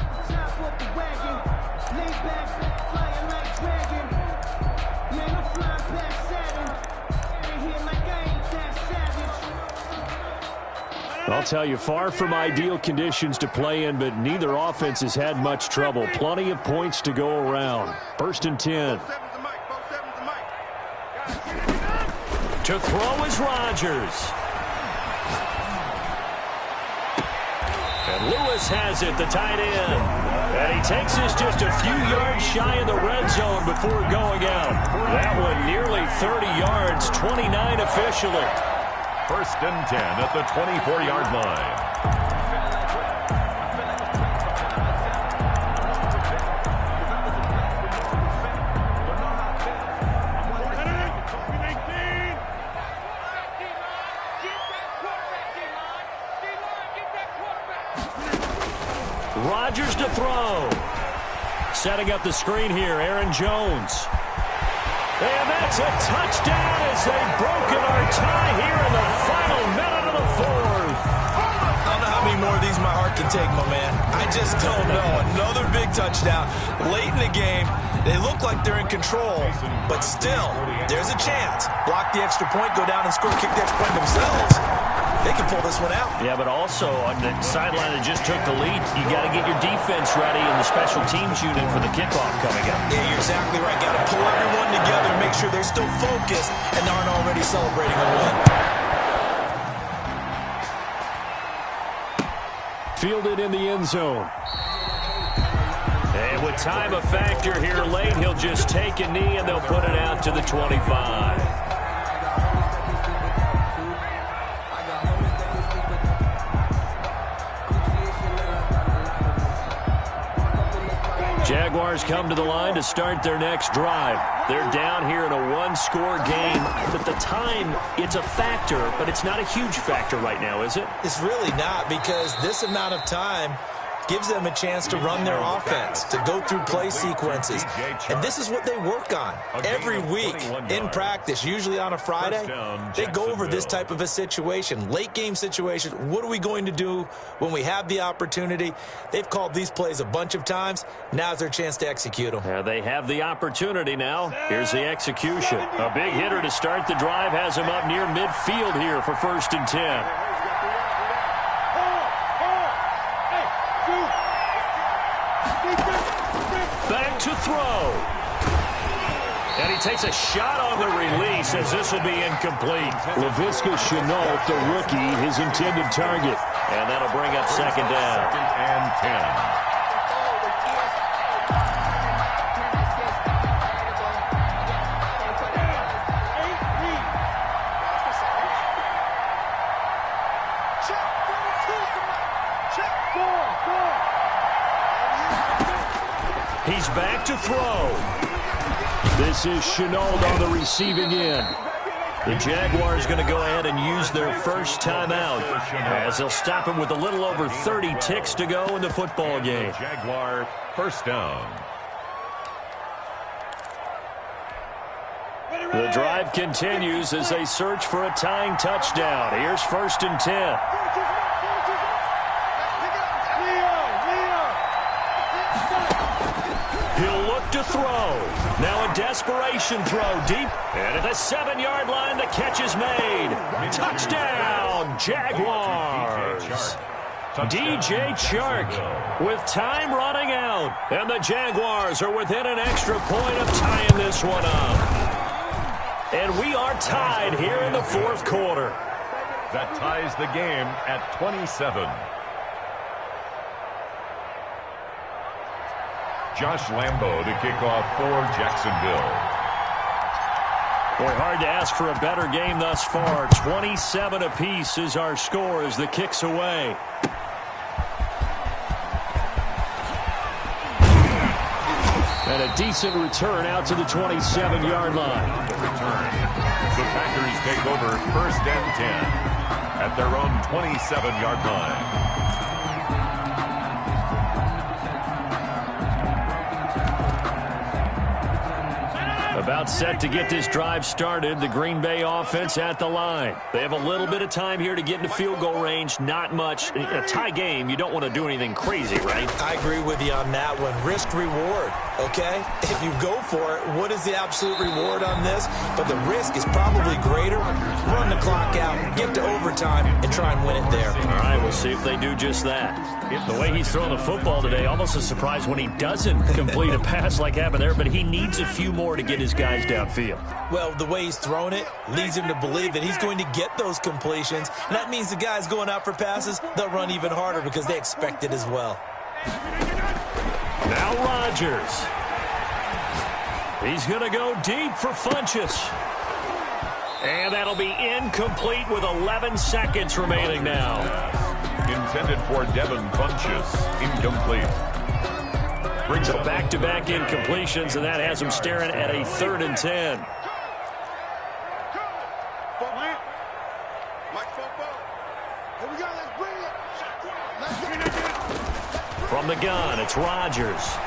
I'll tell you, far from ideal conditions to play in, but neither offense has had much trouble. Plenty of points to go around. 1st and 10. To throw is Rodgers. And Lewis has it, the tight end. And he takes this just a few yards shy of the red zone before going out. That one nearly 30 yards, 29 officially. First and 10 at the 24-yard line. Rodgers to throw. Setting up the screen here, Aaron Jones. And that's a touchdown as they've broken our tie here in the final minute of the fourth. I don't know how many more of these my heart can take, my man. I just don't know. Another big touchdown late in the game. They look like they're in control, but still, there's a chance. Block the extra point, go down and score, kick the extra point themselves. They can pull this one out. Yeah, but also on the sideline that just took the lead, you got to get your defense ready in the special teams unit for the kickoff coming up. Yeah, you're exactly right. Got to pull everyone together, make sure they're still focused and aren't already celebrating a win. Fielded in the end zone. And with time a factor here late, he'll just take a knee and they'll put it out to the 25. Jaguars come to the line to start their next drive. They're down here in a one-score game, but the time, it's a factor, but it's not a huge factor right now, is it? It's really not, because this amount of time gives them a chance to run their offense, to go through play sequences. And this is what they work on every week in practice, usually on a Friday. They go over this type of a situation, late game situation. What are we going to do when we have the opportunity? They've called these plays a bunch of times. Now's their chance to execute them. Yeah, they have the opportunity now. Here's the execution. A big hitter to start the drive has him up near midfield here for 1st and 10. Back to throw. And he takes a shot on the release as this will be incomplete. Laviska Shenault, the rookie, his intended target. And that'll bring up 2nd down. 2nd and 10. He's back to throw. This is Shenault on the receiving end. The Jaguars going to go ahead and use their first timeout as they'll stop him with a little over 30 ticks to go in the football game. Jaguar first down. The drive continues as they search for a tying touchdown. Here's 1st and 10. He'll look to throw. Now a desperation throw deep. And at the 7-yard line, the catch is made. Touchdown, Jaguars. DJ Chark with time running out. And the Jaguars are within an extra point of tying this one up. And we are tied here in the 4th quarter. That ties the game at 27. Josh Lambo to kick off for Jacksonville. Boy, hard to ask for a better game thus far. 27 apiece is our score as the kick's away. And a decent return out to the 27-yard line. The Packers take over 1st and 10 at their own 27-yard line. About set to get this drive started. The Green Bay offense at the line. They have a little bit of time here to get into field goal range. Not much. In a tie game, you don't want to do anything crazy, right? I agree with you on that one. Risk reward, okay? If you go for it, what is the absolute reward on this? But the risk is probably greater. Run the clock out, get to overtime, and try and win it there. All right, we'll see if they do just that. The way he's throwing the football today, almost a surprise when he doesn't complete a pass like happened there, but he needs a few more to get his guys downfield. Well, the way he's thrown it leads him to believe that he's going to get those completions. And that means the guys going out for passes, they'll run even harder because they expect it as well. Now Rodgers. He's going to go deep for Funchess. And that'll be incomplete with 11 seconds remaining now. Intended for Devin Funchess. Incomplete. So back-to-back incompletions, and that has him staring at a 3rd and 10. From the gun, it's Rodgers.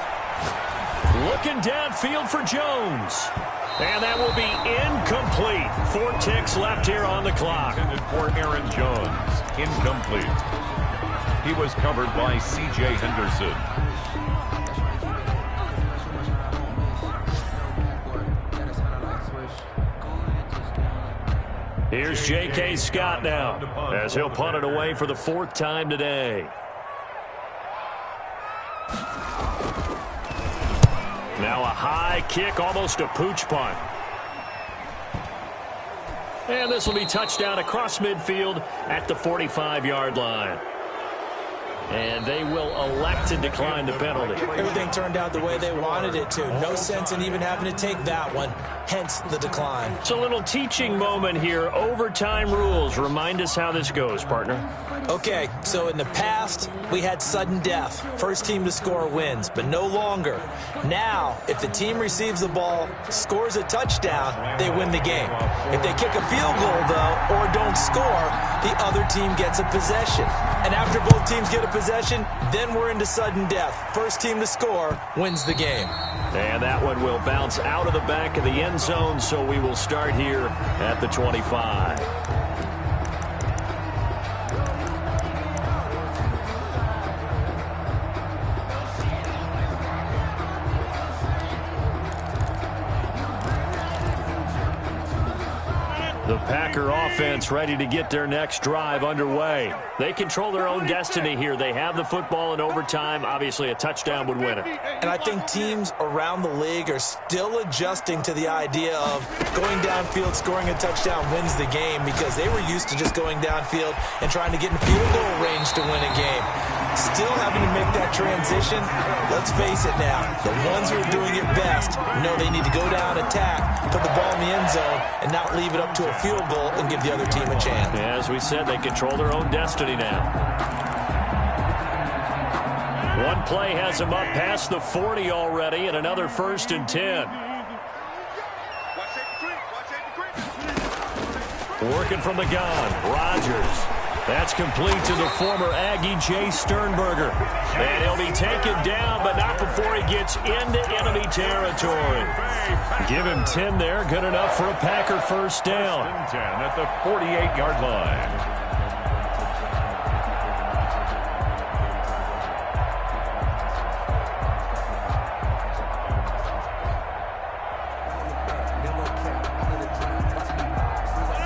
Looking downfield for Jones. And that will be incomplete. 4 ticks left here on the clock. Intended for Aaron Jones. Incomplete. He was covered by C.J. Henderson. Here's J.K. Scott now, as he'll punt it away for the 4th time today. Now a high kick, almost a pooch punt. And this will be touchdown across midfield at the 45-yard line. And they will elect to decline the penalty. Everything turned out the way they wanted it to. No sense in even having to take that one, hence the decline. It's a little teaching moment here. Overtime rules. Remind us how this goes, partner. Okay, so in the past, we had sudden death. First team to score wins, but no longer. Now, if the team receives the ball, scores a touchdown, they win the game. If they kick a field goal, though, or don't score, the other team gets a possession. And after both teams get a possession, then we're into sudden death. First team to score wins the game. And that one will bounce out of the back of the end zone, so we will start here at the 25. The Packer offense ready to get their next drive underway. They control their own destiny here. They have the football in overtime. Obviously, a touchdown would win it. And I think teams around the league are still adjusting to the idea of going downfield, scoring a touchdown wins the game, because they were used to just going downfield and trying to get in field goal range to win a game. Still having to make that transition. Let's face it now, the ones who are doing it best know they need to go down, attack, put the ball in the end zone, and not leave it up to a field goal and give the other team a chance. Yeah, as we said, they control their own destiny now. One play has them up past the 40 already, and another 1st and 10. Working from the gun, Rodgers. That's complete to the former Aggie Jay Sternberger. And he'll be taken down, but not before he gets into enemy territory. Give him 10 there, good enough for a Packer first down. 10 at the 48-yard line.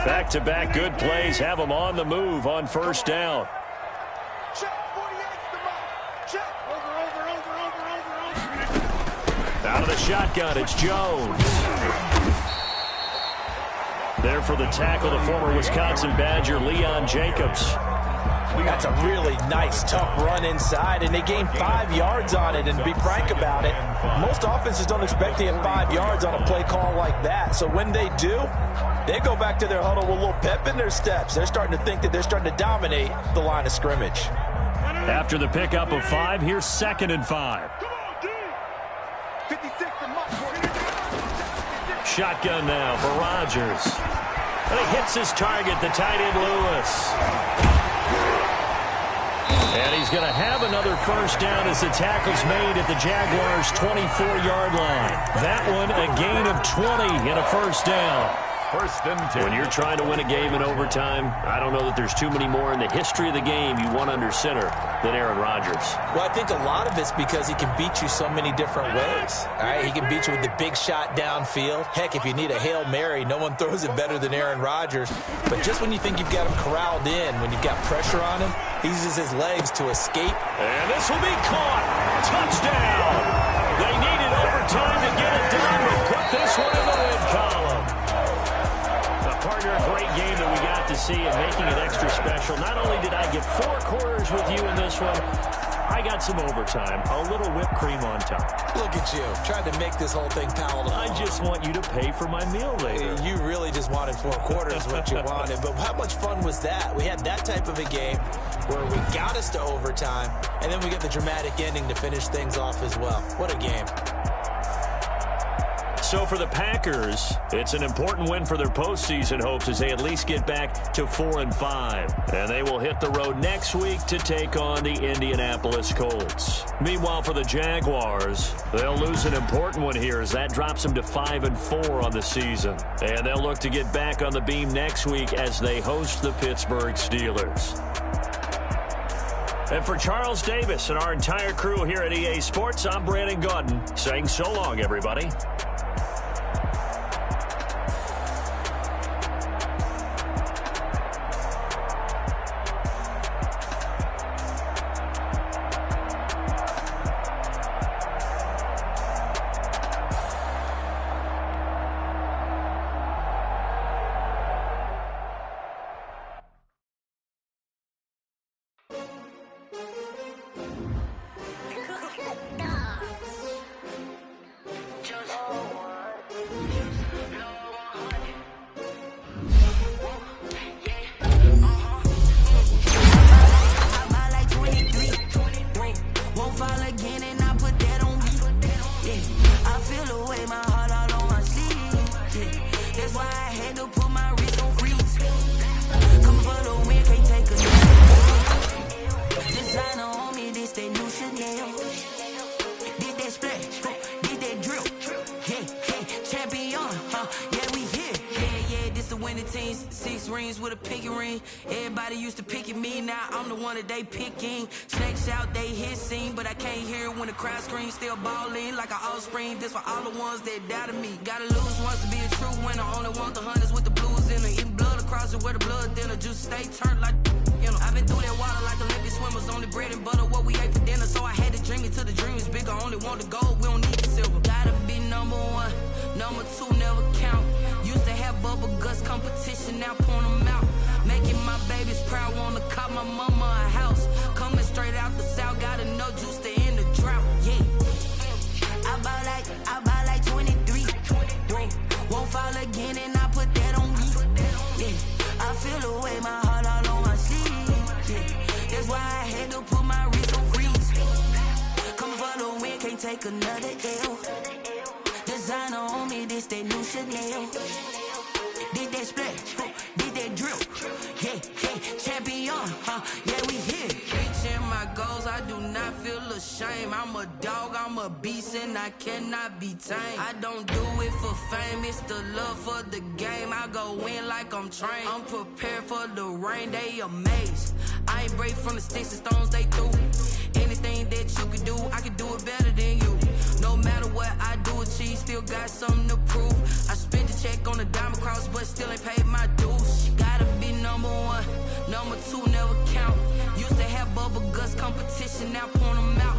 Back-to-back good plays have them on the move on first down. Out of the shotgun, it's Jones. There for the tackle, the former Wisconsin Badger, Leon Jacobs. That's a really nice, tough run inside, and they gained 5 yards on it. And to be frank about it, most offenses don't expect to get 5 yards on a play call like that. So when they do, they go back to their huddle with a little pep in their steps. They're starting to think that they're starting to dominate the line of scrimmage. After the pickup of 5, here's 2nd and 5. Shotgun now for Rodgers. And he hits his target, the tight end Lewis. And he's going to have another first down as the tackle's made at the Jaguars' 24-yard line. That one a gain of 20 and a first down. 1st and 10. When you're trying to win a game in overtime, I don't know that there's too many more in the history of the game you want under center than Aaron Rodgers. Well, I think a lot of it's because he can beat you so many different ways. All right, he can beat you with the big shot downfield. Heck, if you need a Hail Mary, no one throws it better than Aaron Rodgers. But just when you think you've got him corralled in, when you've got pressure on him, he uses his legs to escape. And this will be caught. Touchdown. They needed overtime to get it done, but got this one in the win column. Partner, a great game that we got to see and making it extra special. Not only did I get 4 quarters with you in this one, I got some overtime, a little whipped cream on top. Look at you, trying to make this whole thing palatable. I just want you to pay for my meal later. You really just wanted 4 quarters what you wanted, but how much fun was that? We had that type of a game where we got us to overtime, and then we get the dramatic ending to finish things off as well. What a game. So for the Packers, it's an important win for their postseason hopes as they at least get back to 4-5. And they will hit the road next week to take on the Indianapolis Colts. Meanwhile, for the Jaguars, they'll lose an important one here as that drops them to 5-4 on the season. And they'll look to get back on the beam next week as they host the Pittsburgh Steelers. And for Charles Davis and our entire crew here at EA Sports, I'm Brandon Gaudin saying so long, everybody. They picking snakes out, they hissing, but I can't hear when the crowd screams. Still balling like an offspring. This for all the ones that doubted me. Gotta lose once to be a true winner. Only want the hunters with the blues in it. Eating blood across it where the blood dinner. Juice stay turned like you know. I've been through that water like Olympic swimmers. Only bread and butter what we ate for dinner. So I had to dream it till the dream is bigger. Only want the gold, we don't need the silver. Gotta be number 1, number 2 never count. Used to have bubble guts competition, now point them out. Making my babies proud, wanna cop my mama a house. Coming straight out the south, gotta know juice to end the drought. Yeah, I buy like 23. Won't fall again, and I put that on me. Yeah, I feel the way, my heart all on my sleeve. Yeah, that's why I had to put my wrist on freeze. Coming for the win, can't take another L. Designer on me, this that new Chanel. Did that splash, did that drill. Yeah, champion, yeah, we here. Reaching my goals, I do not feel ashamed. I'm a dog, I'm a beast, and I cannot be tamed. I don't do it for fame, it's the love for the game. I go in like I'm trained. I'm prepared for the rain, they amazed. I ain't break from the sticks and stones they threw. Anything that you can do, I can do it better than you. No matter what I do achieve, still got something to prove. I spent the check on the diamond cross, but still ain't paid my dues. Gotta be number 1, number 2 never count. Used to have bubble guts competition, now point them out.